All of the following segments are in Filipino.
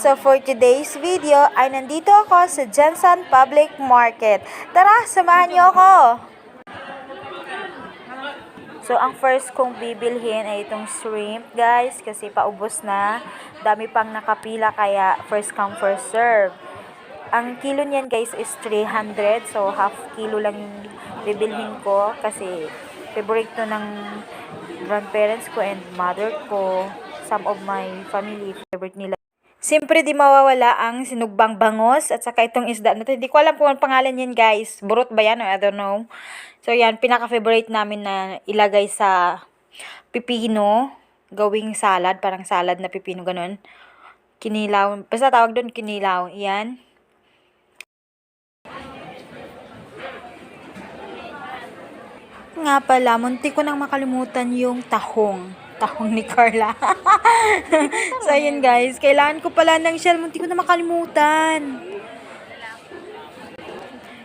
So for today's video ay nandito ako sa Jensen Public Market. Tara, samahan niyo ako! So ang first kong bibilhin ay itong shrimp guys kasi paubos na. Dami pang nakapila kaya first come first serve. Ang kilo niyan guys is 300, so half kilo lang yung bibilhin ko kasi favorite to ng grandparents ko and mother ko. Some of my family favorite nila. Siyempre di mawawala ang sinugbang bangos at saka itong isda na to. Hindi ko alam kung ang pangalan yan guys. Burot ba yan? I don't know. So yan, pinaka-favorite namin na ilagay sa pipino. Gawing salad, parang salad na pipino, ganun. Kinilaw. Basta tawag doon kinilaw. Yan. Nga pala, munti ko nang makalimutan yung tahong ni Carla. So, ayun guys. Kailangan ko pala ng shell. Munti ko na makalimutan.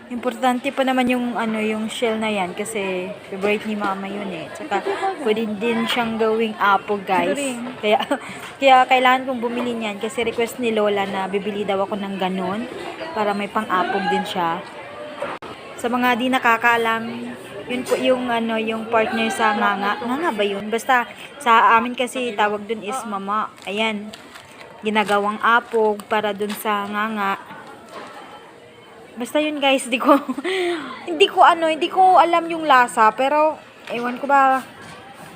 Importante pa naman yung, yung shell na yan. Kasi, favorite ni mama yun eh. Tsaka, pwede din siyang gawing apple guys. Kaya kailangan kong bumili niyan. Kasi request ni Lola na bibili daw ako ng ganun. Para may pang-apple din siya. Sa mga di nakakaalam, yun po yung yung partner sa nganga. Nganga ba yun? Basta sa amin kasi tawag dun is mama. Ayan. Ginagawang apog para dun sa nganga. Basta yun guys, hindi ko alam yung lasa, pero ewan ko ba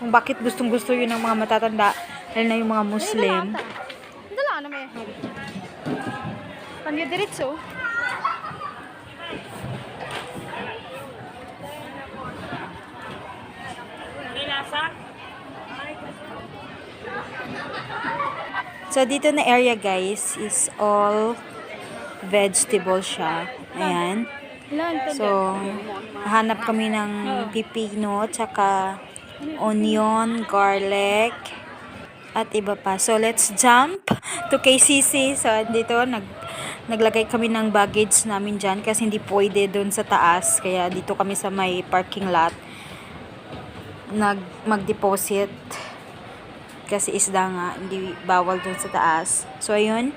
kung bakit gustong-gusto yun ng mga matatanda, lalo na yung mga Muslim. Dala na may. Panya diretso. So, dito na area guys is all vegetable siya. Ayan. So, hanap kami ng pipino, tsaka onion, garlic, at iba pa. So, let's jump to KCC. So, dito, naglagay kami ng baggage namin dyan kasi hindi pwede doon sa taas. Kaya dito kami sa may parking lot mag-deposit. Kasi isda nga, hindi bawal dun sa taas. So, ayun.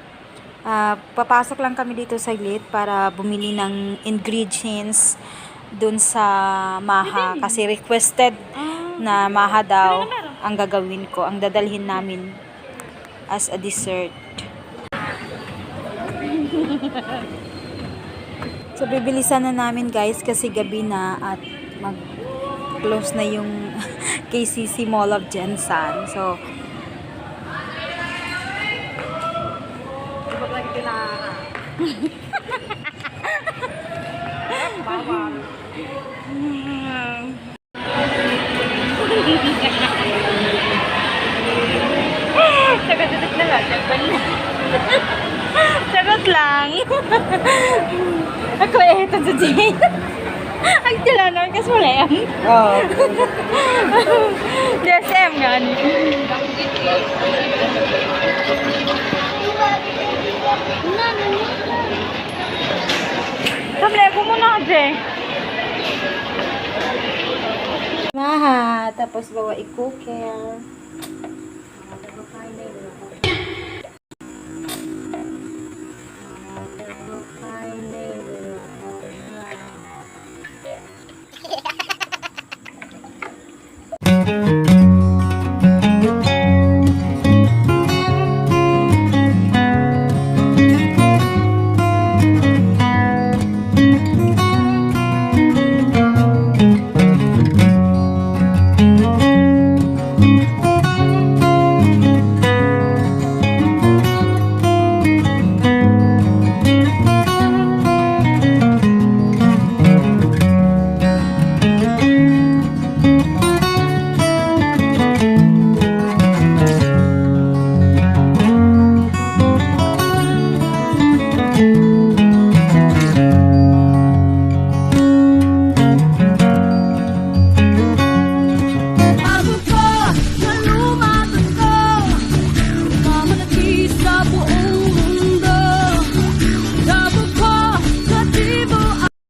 Papasok lang kami dito sa glit para bumili ng ingredients dun sa maha. Kasi requested na maha daw ang gagawin ko. Ang dadalhin namin as a dessert. So, bibilisan na namin guys kasi gabi na at mag-close na yung KCC Mall of Jensen. So, Sagot na lang. Sagot lang. Ako ito sa Jane. Ang tilanon kasi wala yan. oh. DSM yan. Kamle ko muna kasi. Maha, tapos bawa i-cooker.